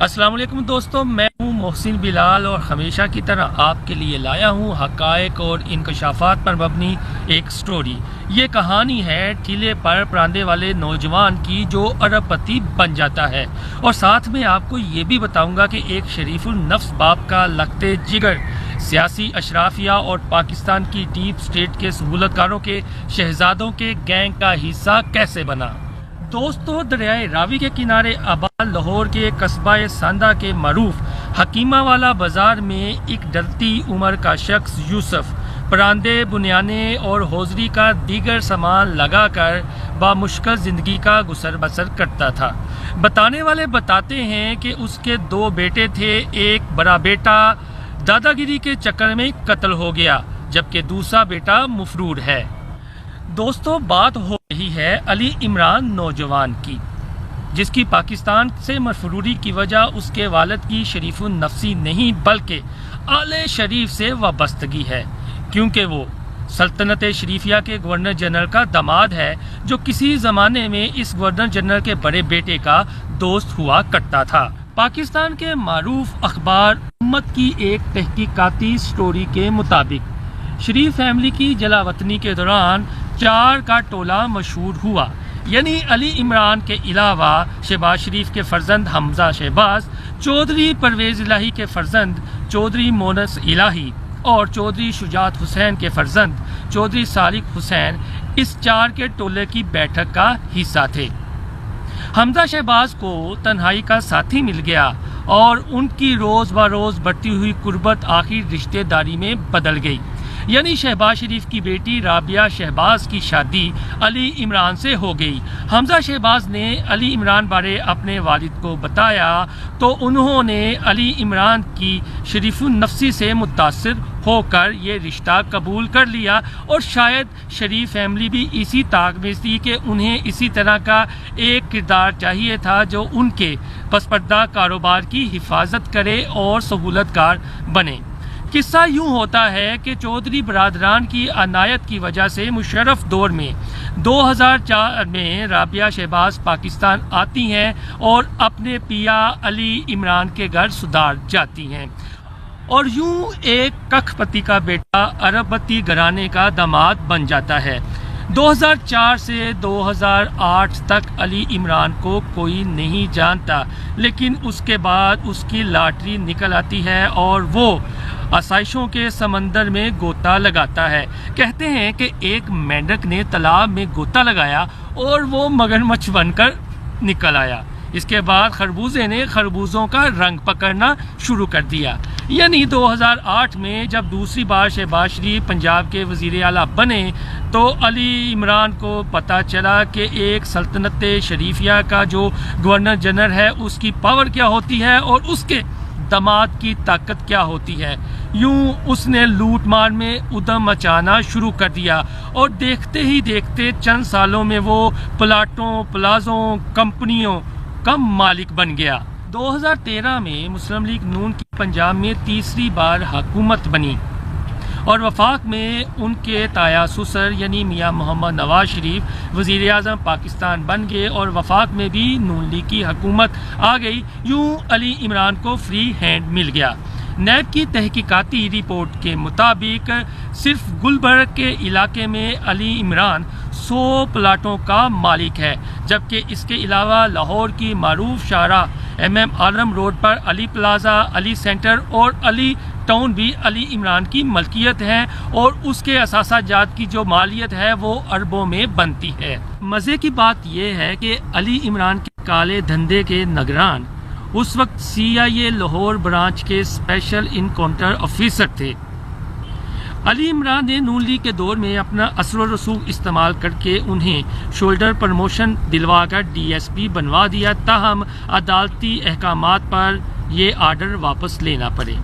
السلام علیکم دوستوں، میں ہوں محسن بلال اور ہمیشہ کی طرح آپ کے لیے لایا ہوں حقائق اور انکشافات پر مبنی ایک سٹوری۔ یہ کہانی ہے ٹھیلے پر پراندے والے نوجوان کی جو ارب پتی بن جاتا ہے، اور ساتھ میں آپ کو یہ بھی بتاؤں گا کہ ایک شریف النفس باپ کا لختے جگر سیاسی اشرافیہ اور پاکستان کی ڈیپ سٹیٹ کے سہولت کاروں کے شہزادوں کے گینگ کا حصہ کیسے بنا۔ دوستو، دریائے راوی کے کنارے آباد لاہور کے قصبہ ساندہ کے معروف حکیمہ والا بازار میں ایک ڈلتی عمر کا شخص یوسف پراندے، بنیانے اور ہوزری کا دیگر سامان لگا کر بامشکل زندگی کا گزر بسر کرتا تھا۔ بتانے والے بتاتے ہیں کہ اس کے 2 بیٹے تھے۔ ایک بڑا بیٹا دادا گیری کے چکر میں قتل ہو گیا، جبکہ دوسرا بیٹا مفرور ہے۔ دوستو، بات ہو رہی ہے علی عمران نوجوان کی، جس کی پاکستان سے مفروری کی وجہ اس کے والد کی شریف النفسی نہیں بلکہ آل شریف سے وابستگی ہے، کیونکہ وہ سلطنت شریفیہ کے گورنر جنرل کا داماد ہے، جو کسی زمانے میں اس گورنر جنرل کے بڑے بیٹے کا دوست ہوا کرتا تھا۔ پاکستان کے معروف اخبار امت کی ایک تحقیقاتی سٹوری کے مطابق شریف فیملی کی جلا وطنی کے دوران 4 کا ٹولہ مشہور ہوا، یعنی علی عمران کے علاوہ شہباز شریف کے فرزند حمزہ شہباز، چودھری پرویز الہی کے فرزند چودھری مونس الہی اور چودھری شجاعت حسین کے فرزند چودھری صالح حسین اس 4 کے ٹولے کی بیٹھک کا حصہ تھے۔ حمزہ شہباز کو تنہائی کا ساتھی مل گیا اور ان کی روز بروز بڑھتی ہوئی قربت آخر رشتہ داری میں بدل گئی، یعنی شہباز شریف کی بیٹی رابعہ شہباز کی شادی علی عمران سے ہو گئی۔ حمزہ شہباز نے علی عمران بارے اپنے والد کو بتایا تو انہوں نے علی عمران کی شریف النفسی سے متاثر ہو کر یہ رشتہ قبول کر لیا، اور شاید شریف فیملی بھی اسی طاق میں تھی کہ انہیں اسی طرح کا ایک کردار چاہیے تھا جو ان کے پس پردہ کاروبار کی حفاظت کرے اور سہولت کار بنے۔ قصہ یوں ہوتا ہے کہ چودھری برادران کی عنایت کی وجہ سے مشرف دور میں 2004 میں رابعہ شہباز پاکستان آتی ہیں اور اپنے پیا علی عمران کے گھر سدھار جاتی ہیں، اور یوں ایک ککھ پتی کا بیٹا ارب پتی گھرانے کا داماد بن جاتا ہے۔ 2004 سے 2008 تک علی عمران کو کوئی نہیں جانتا، لیکن اس کے بعد اس کی لاٹری نکل آتی ہے اور وہ آسائشوں کے سمندر میں غوطہ لگاتا ہے۔ کہتے ہیں کہ ایک مینڈک نے تالاب میں غوطہ لگایا اور وہ مگرمچھ بن کر نکل آیا۔ اس کے بعد خربوزے نے خربوزوں کا رنگ پکڑنا شروع کر دیا، یعنی 2008 میں جب دوسری بار شہباز شریف پنجاب کے وزیر اعلیٰ بنے تو علی عمران کو پتہ چلا کہ ایک سلطنت شریفیہ کا جو گورنر جنرل ہے اس کی پاور کیا ہوتی ہے اور اس کے داماد کی طاقت کیا ہوتی ہے۔ یوں اس نے لوٹ مار میں ادھم مچانا شروع کر دیا، اور دیکھتے ہی دیکھتے چند سالوں میں وہ پلاٹوں، پلازوں، کمپنیوں کا مالک بن گیا۔ 2013 میں مسلم لیگ نون کی پنجاب میں تیسری بار حکومت بنی، اور وفاق میں ان کے تایا سسر یعنی میاں محمد نواز شریف وزیر اعظم پاکستان بن گئے، اور وفاق میں بھی نون لیگ کی حکومت آ گئی۔ یوں علی عمران کو فری ہینڈ مل گیا۔ نیب کی تحقیقاتی رپورٹ کے مطابق صرف گلبرگ کے علاقے میں علی عمران 100 پلاٹوں کا مالک ہے، جبکہ اس کے علاوہ لاہور کی معروف شاہراہ MM عالم روڈ پر علی پلازا، علی سینٹر اور علی ٹاؤن بھی علی عمران کی ملکیت ہیں، اور اس کے اثاثہ جات کی جو مالیت ہے وہ اربوں میں بنتی ہے۔ مزے کی بات یہ ہے کہ علی عمران کے کالے دھندے کے نگران اس وقت CIA لاہور برانچ کے اسپیشل انکاؤنٹر آفیسر تھے۔ علی عمران نے نون لیگ کے دور میں اپنا اثر و رسوخ استعمال کر کے انہیں شولڈر پروموشن دلوا کر DSP بنوا دیا، تاہم عدالتی احکامات پر یہ آرڈر واپس لینا پڑے۔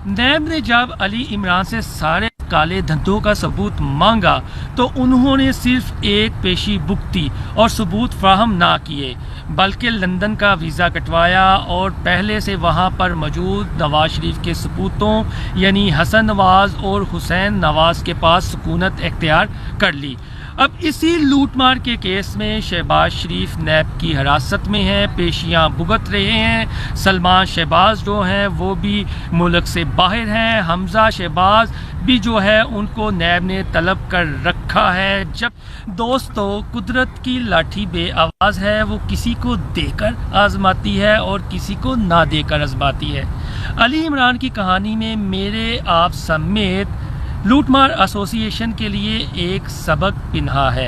نیب نے جب علی عمران سے سارے کالے دھندوں کا ثبوت مانگا تو انہوں نے صرف ایک پیشی بکتی اور ثبوت فراہم نہ کیے، بلکہ لندن کا ویزا کٹوایا اور پہلے سے وہاں پر موجود نواز شریف کے سپوتوں یعنی حسن نواز اور حسین نواز کے پاس سکونت اختیار کر لی۔ اب اسی لوٹ مار کے کیس میں شہباز شریف نیب کی حراست میں ہیں، پیشیاں بھگت رہے ہیں۔ سلمان شہباز جو ہیں وہ بھی ملک سے باہر ہیں۔ حمزہ شہباز بھی جو ہے ان کو نیب نے طلب کر رکھا ہے۔ جب دوستو قدرت کی لاٹھی بے آواز ہے، وہ کسی کو دے کر آزماتی ہے اور کسی کو نہ دے کر آزماتی ہے۔ علی عمران کی کہانی میں میرے آپ سمیت لوٹ مار ایسوسی ایشن کے لیے ایک سبق پنہا ہے۔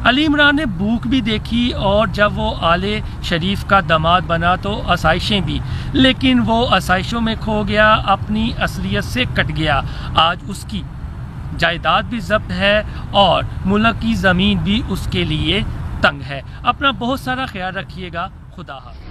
علی عمران نے بھوک بھی دیکھی اور جب وہ آلے شریف کا داماد بنا تو آسائشیں بھی، لیکن وہ آسائشوں میں کھو گیا، اپنی اصلیت سے کٹ گیا۔ آج اس کی جائیداد بھی ضبط ہے اور ملک کی زمین بھی اس کے لیے تنگ ہے۔ اپنا بہت سارا خیال رکھیے گا۔ خدا حافظ۔